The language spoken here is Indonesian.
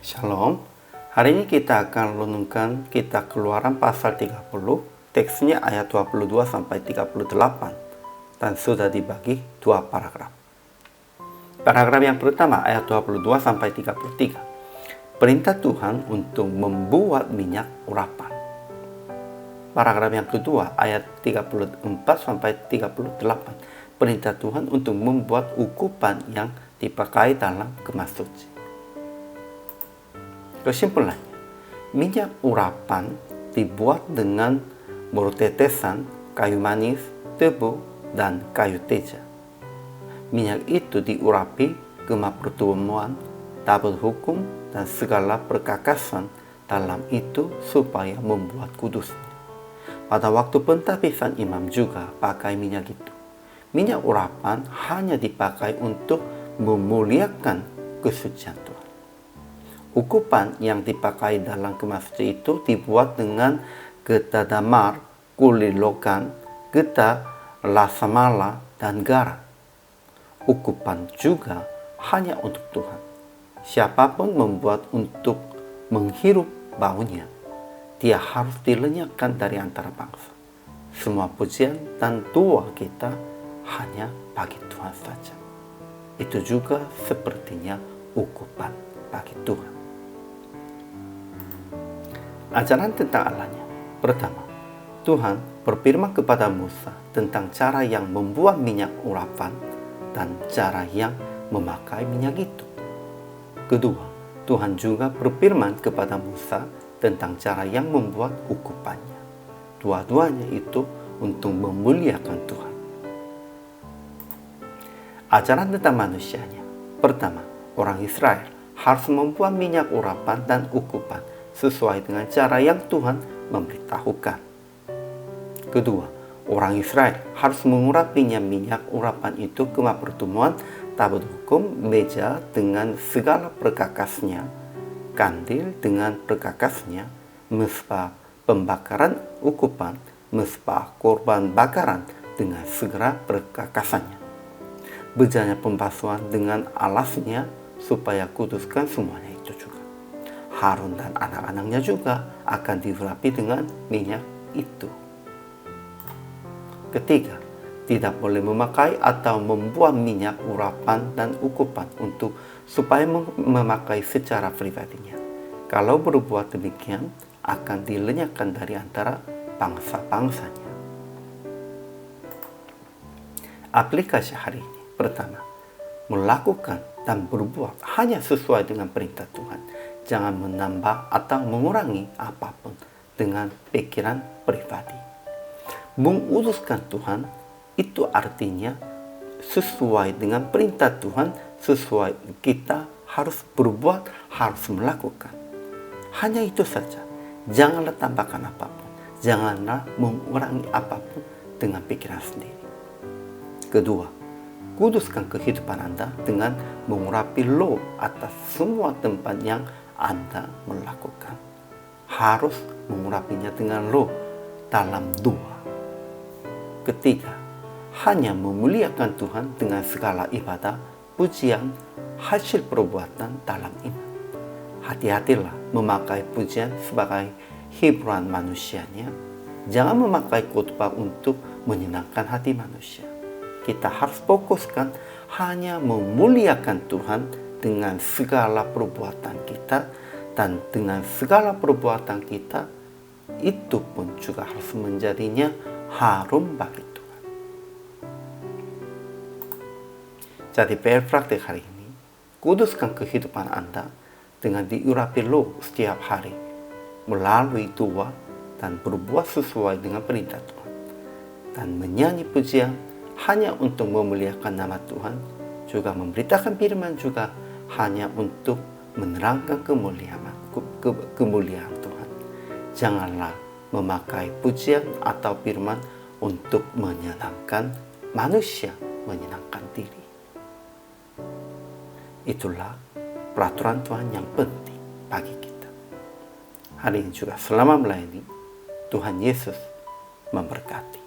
Shalom. Hari ini kita akan renungkan kitab Keluaran pasal 30, teksnya ayat 22 sampai 38 dan sudah dibagi dua paragraf. Paragraf yang pertama ayat 22 sampai 33. Perintah Tuhan untuk membuat minyak urapan. Paragraf yang kedua ayat 34 sampai 38. Perintah Tuhan untuk membuat ukupan yang dipakai dalam kemas suci. Kesimpulannya, minyak urapan dibuat dengan bertetesan kayu manis, tebu, dan kayu teja. Minyak itu diurapi kemas pertemuan, tabut hukum, dan segala perkakasan dalam itu supaya membuat kudusnya. Pada waktu pentabisan imam juga pakai minyak itu. Minyak urapan hanya dipakai untuk memuliakan kesucian Tuhan. Ukupan yang dipakai dalam kemas suci itu dibuat dengan getah damar, kulit logam, getah lasamala, dan garam. Ukupan juga hanya untuk Tuhan. Siapapun membuat untuk menghirup baunya, dia harus dilenyapkan dari antara bangsa. Semua pujian dan doa kita hanya bagi Tuhan saja. Itu juga sepertinya ukupan bagi Tuhan. Ajaran tentang Allahnya. Pertama, Tuhan berfirman kepada Musa tentang cara yang membuat minyak urapan dan cara yang memakai minyak itu. Kedua, Tuhan juga berfirman kepada Musa tentang cara yang membuat ukupannya. Dua-duanya itu untuk memuliakan Tuhan. Ajaran tentang manusianya. Pertama, orang Israel harus membuat minyak urapan dan ukupan sesuai dengan cara yang Tuhan memberitahukan. Kedua, orang Israel harus mengurapinya minyak urapan itu ke pertemuan, tabut hukum, meja dengan segala perkakasnya, kandil dengan perkakasnya, mezbah pembakaran ukupan, mezbah korban bakaran dengan segala perkakasannya, bejanya pembasuhan dengan alasnya supaya kuduskan semuanya itu juga. Harun dan anak-anaknya juga akan diurapi dengan minyak itu. Ketiga, tidak boleh memakai atau membuat minyak urapan dan ukupan untuk supaya memakai secara pribadinya. Kalau berbuat demikian, akan dilenyapkan dari antara bangsa-bangsanya. Aplikasi hari ini. Pertama, melakukan dan berbuat hanya sesuai dengan perintah Tuhan. Jangan menambah atau mengurangi apapun dengan pikiran pribadi. Menguruskan Tuhan itu artinya sesuai dengan perintah Tuhan, sesuai kita harus berbuat, harus melakukan. Hanya itu saja. Janganlah tambahkan apapun. Janganlah mengurangi apapun dengan pikiran sendiri. Kedua, kuduskan kehidupan Anda dengan mengurapi lo atas semua tempat yang Anda melakukan. Harus mengurapinya dengan lo dalam doa. Ketiga, hanya memuliakan Tuhan dengan segala ibadah, pujian, hasil perbuatan dalam iman. Hati-hatilah memakai pujian sebagai hiburan manusianya. Jangan memakai khotbah untuk menyenangkan hati manusia. Kita harus fokuskan hanya memuliakan Tuhan dengan segala perbuatan kita, dan dengan segala perbuatan kita itu pun juga harus menjadinya harum bagi Tuhan. Jadi PR praktik hari ini, kuduskan kehidupan Anda dengan diurapi lo setiap hari melalui doa dan berbuat sesuai dengan perintah Tuhan, dan menyanyi pujian hanya untuk memuliakan nama Tuhan, juga memberitakan firman juga hanya untuk menerangkan kemuliaan Tuhan. Janganlah memakai pujian atau firman untuk menyenangkan manusia, menyenangkan diri. Itulah peraturan Tuhan yang penting bagi kita. Hari ini juga selama melayani, Tuhan Yesus memberkati.